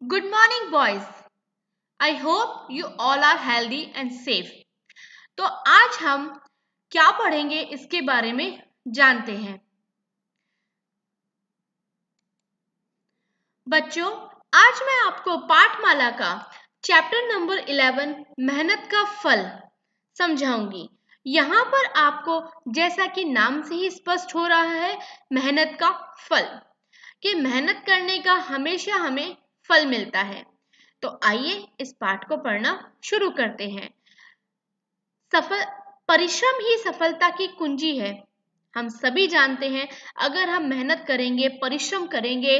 Good morning, boys. I hope you all are healthy and safe. तो आज हम क्या पढ़ेंगे इसके बारे में जानते हैं। बच्चों, आज मैं आपको पाठमाला का चैप्टर नंबर 11 मेहनत का फल समझाऊंगी। यहाँ पर आपको जैसा कि नाम से ही स्पष्ट हो रहा है, मेहनत का फल कि मेहनत करने का हमेशा हमें फल मिलता है। तो आइए इस पाठ को पढ़ना शुरू करते हैं। सफल परिश्रम ही सफलता की कुंजी है। हम सभी जानते हैं, अगर हम मेहनत करेंगे, परिश्रम करेंगे,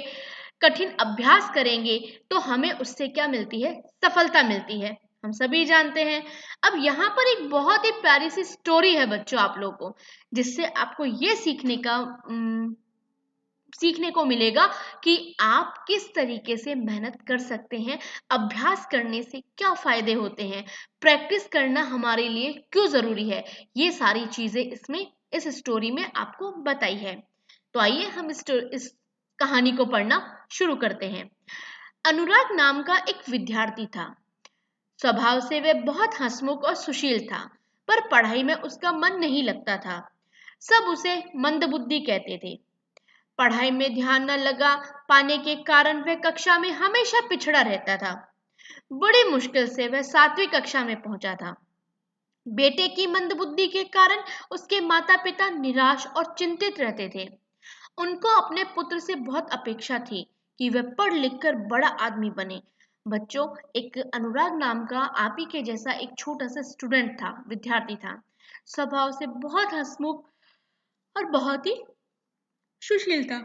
कठिन अभ्यास करेंगे तो हमें उससे क्या मिलती है? सफलता मिलती है। हम सभी जानते हैं। अब यहाँ पर एक बहुत ही प्यारी सी स्टोरी है बच्चों आप लोगों को, जिससे आपको ये सीखने को मिलेगा कि आप किस तरीके से मेहनत कर सकते हैं, अभ्यास करने से क्या फायदे होते हैं, प्रैक्टिस करना हमारे लिए क्यों जरूरी है। ये सारी चीजें इस स्टोरी में आपको बताई है। तो आइए हम इस कहानी को पढ़ना शुरू करते हैं। अनुराग नाम का एक विद्यार्थी था। स्वभाव से वह बहुत हंसमुख और सुशील था, पर पढ़ाई में उसका मन नहीं लगता था। सब उसे मंदबुद्धि कहते थे। पढ़ाई में ध्यान न लगा पाने के कारण वह कक्षा में हमेशा पिछड़ा रहता था। बड़ी मुश्किल से वह 7वीं कक्षा में पहुंचा था। बेटे की मंदबुद्धि के कारण उसके माता पिता निराश और चिंतित रहते थे। उनको अपने पुत्र से बहुत अपेक्षा थी कि वह पढ़ लिख कर बड़ा आदमी बने। बच्चों, एक अनुराग नाम का आप ही के जैसा एक छोटा सा स्टूडेंट था, विद्यार्थी था। स्वभाव से बहुत हंसमुख और बहुत ही सुशील था।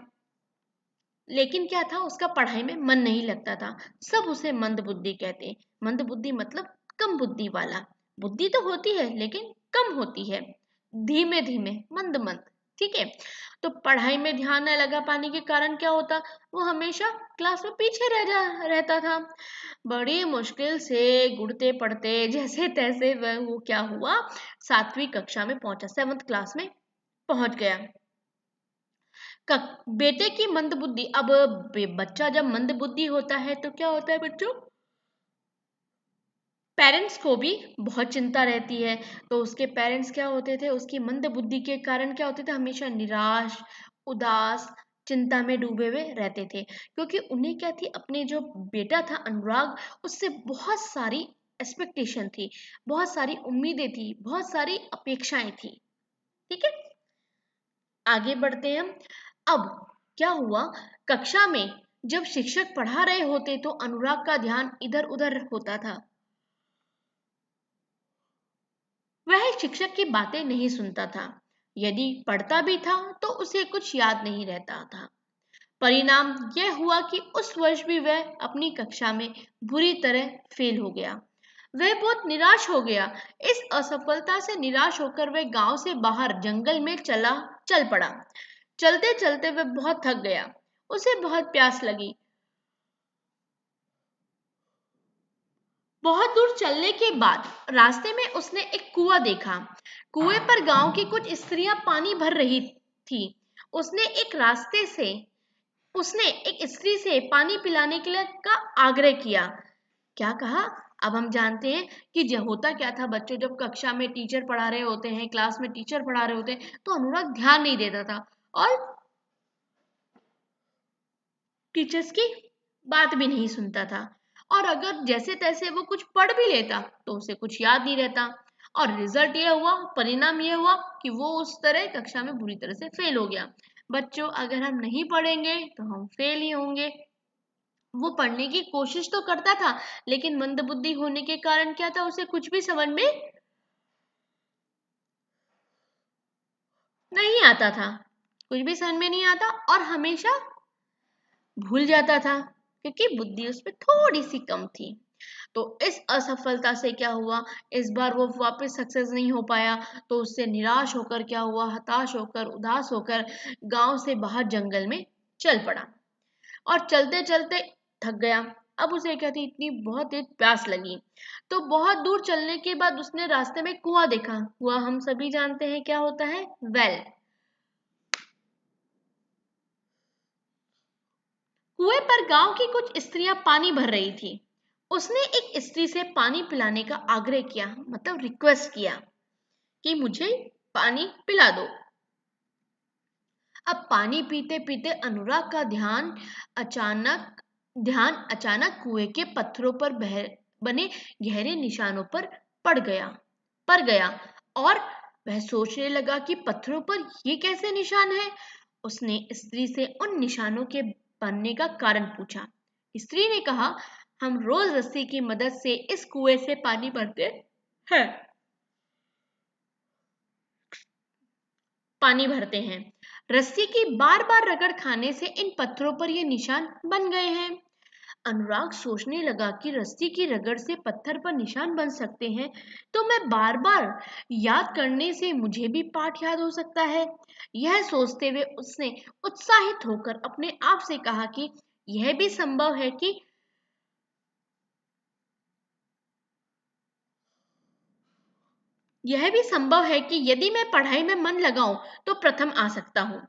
लेकिन क्या था, उसका पढ़ाई में मन नहीं लगता था। सब उसे मंदबुद्धि कहते। मंदबुद्धि मतलब कम बुद्धि वाला। बुद्धि तो होती है लेकिन कम होती है, धीमे धीमे, मंद मंद। ठीक है। तो पढ़ाई में ध्यान न लगा पाने के कारण क्या होता, वो हमेशा क्लास में पीछे रहता था। बड़ी मुश्किल से गुड़ते पढ़ते जैसे तैसे वह वो क्या हुआ, 7वीं कक्षा में पहुंचा, 7th क्लास में पहुंच गया। बेटे की मंदबुद्धि। अब बच्चा जब मंदबुद्धि होता है तो क्या होता है बच्चों, पेरेंट्स को भी बहुत चिंता रहती है। तो उसके पेरेंट्स क्या होते थे, उसकी मंदबुद्धि के कारण क्या होते थे, हमेशा निराश, उदास, चिंता में डूबे हुए रहते थे। क्योंकि उन्हें क्या थी, अपने जो बेटा था अनुराग, उससे बहुत सारी एक्सपेक्टेशन थी, बहुत सारी उम्मीदें थी, बहुत सारी अपेक्षाएं थी। ठीक है, आगे बढ़ते हैं हम। अब क्या हुआ, कक्षा में जब शिक्षक पढ़ा रहे होते तो अनुराग का ध्यान इधर उधर होता था। वह शिक्षक की बातें नहीं सुनता था। यदि पढ़ता भी था तो उसे कुछ याद नहीं रहता था। परिणाम यह हुआ कि उस वर्ष भी वह अपनी कक्षा में बुरी तरह फेल हो गया। वह बहुत निराश हो गया। इस असफलता से निराश होकर वह गांव से बाहर जंगल में चल पड़ा। चलते चलते वह बहुत थक गया। उसे बहुत प्यास लगी। बहुत दूर चलने के बाद रास्ते में उसने एक कुआं देखा। कुएं पर गांव की कुछ स्त्रियां पानी भर रही थी। उसने एक रास्ते से उसने एक स्त्री से पानी पिलाने के लिए का आग्रह किया। क्या कहा? अब हम जानते हैं कि होता क्या था बच्चों, जब कक्षा में टीचर पढ़ा रहे होते हैं, क्लास में टीचर पढ़ा रहे होते हैं, तो अनुराग ध्यान नहीं देता था और टीचर्स की बात भी नहीं सुनता था। और अगर जैसे तैसे वो कुछ पढ़ भी लेता तो उसे कुछ याद नहीं रहता। और रिजल्ट ये हुआ, परिणाम ये हुआ कि वो उस तरह कक्षा में बुरी तरह से फेल हो गया। बच्चों, अगर हम नहीं पढ़ेंगे तो हम फेल ही होंगे। वो पढ़ने की कोशिश तो करता था, लेकिन मंदबुद्धि होने के कारण क्या था, उसे कुछ भी समझ में नहीं आता था। कुछ भी समझ में नहीं आता और हमेशा भूल जाता था, क्योंकि बुद्धि उसमें थोड़ी सी कम थी। तो इस असफलता से क्या हुआ, इस बार वो वापस सक्सेस नहीं हो पाया। तो उससे निराश होकर क्या हुआ, हताश होकर, उदास होकर गांव से बाहर जंगल में चल पड़ा। और चलते चलते थक गया। अब उसे क्या थी, इतनी बहुत तेज प्यास लगी। तो बहुत दूर चलने के बाद उसने रास्ते में कुआं देखा। कुआं हम सभी जानते हैं क्या होता है, वेल। कुएं पर गांव की कुछ स्त्रियां पानी भर रही थी। उसने एक स्त्री से पानी पिलाने का आग्रह किया, मतलब रिक्वेस्ट किया कि मुझे पानी पिला दो। अब पानी पीते पीते अनुराग का ध्यान अचानक कुएं के पत्थरों पर बने गहरे निशानों पर पड़ गया और वह सोचने लगा कि पत्थरों पर ये कैसे निशान है। उसने स्त्री से उन निशानों के बनने का कारण पूछा। स्त्री ने कहा, हम रोज रस्सी की मदद से इस कुएं से पानी भरते हैं। रस्सी की बार बार रगड़ खाने से इन पत्थरों पर ये निशान बन गए हैं। अनुराग सोचने लगा कि रस्सी की रगड़ से पत्थर पर निशान बन सकते हैं, तो मैं बार बार याद करने से मुझे भी पाठ याद हो सकता है। यह सोचते हुए उसने उत्साहित होकर अपने आप से कहा कि यह भी संभव है कि यदि मैं पढ़ाई में मन लगाऊं तो प्रथम आ सकता हूँ।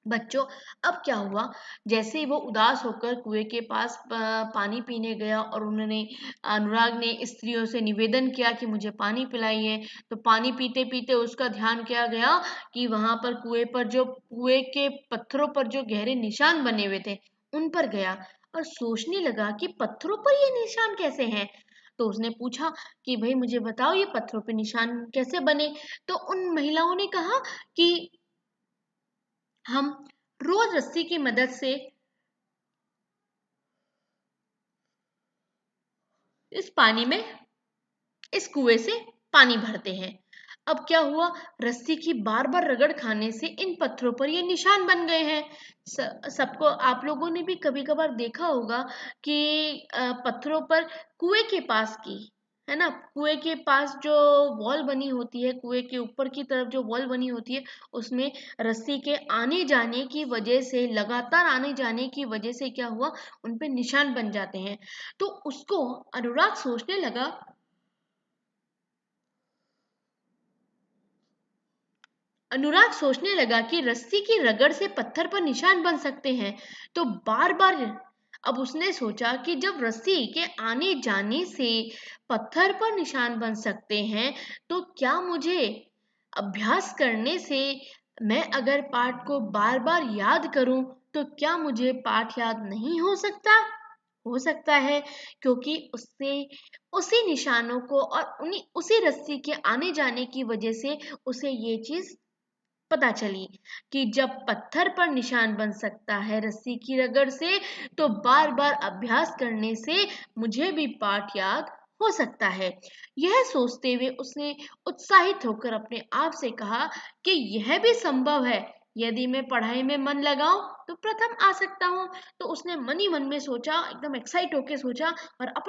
बच्चों, अब क्या हुआ, जैसे ही वो उदास होकर कुएं के पास पानी पीने गया और अनुराग ने स्त्रियों से निवेदन किया कि मुझे पानी पिलाइए, तो पानी पीते पीते उसका ध्यान क्या गया कि वहां पर कुएं के पत्थरों पर जो गहरे निशान बने हुए थे उन पर गया और सोचने लगा कि पत्थरों पर ये निशान कैसे हैं। तो उसने पूछा कि भाई मुझे बताओ ये पत्थरों पे निशान कैसे बने। तो उन महिलाओं ने कहा कि हम रोज रस्सी की मदद से इस पानी में इस कुएं से पानी भरते हैं। अब क्या हुआ, रस्सी की बार बार रगड़ खाने से इन पत्थरों पर ये निशान बन गए हैं। सबको, आप लोगों ने भी कभी कभार देखा होगा कि पत्थरों पर कुएं के पास की, है ना, कुएं के पास जो वॉल बनी होती है, कुएं के ऊपर की तरफ जो वॉल बनी होती है, उसमें रस्सी के आने जाने की वजह से, लगातार आने जाने की वजह से क्या हुआ, उन पे निशान बन जाते हैं। तो उसको अनुराग सोचने लगा कि रस्सी की रगड़ से पत्थर पर निशान बन सकते हैं। तो बार बार अब उसने सोचा कि जब रस्सी के आने जाने से पत्थर पर निशान बन सकते हैं, तो क्या मुझे अभ्यास करने से, मैं अगर पाठ को बार बार याद करूं तो क्या मुझे पाठ याद नहीं हो सकता? हो सकता है, क्योंकि उससे उसी निशानों को और उन्हीं उसी रस्सी के आने जाने की वजह से उसे ये चीज पता चली कि जब पत्थर पर निशान बन सकता है रस्सी की रगड़ से, तो बार बार अभ्यास करने से मुझे भी पाठ याद हो सकता है। यह सोचते हुए उसने उत्साहित होकर अपने आप से कहा कि यह भी संभव है, यदि मैं पढ़ाई में मन लगाऊं तो प्रथम आ सकता हूँ। तो उसने मन ही मन में सोचा, एकदम एक्साइट होकर सोचा और अपने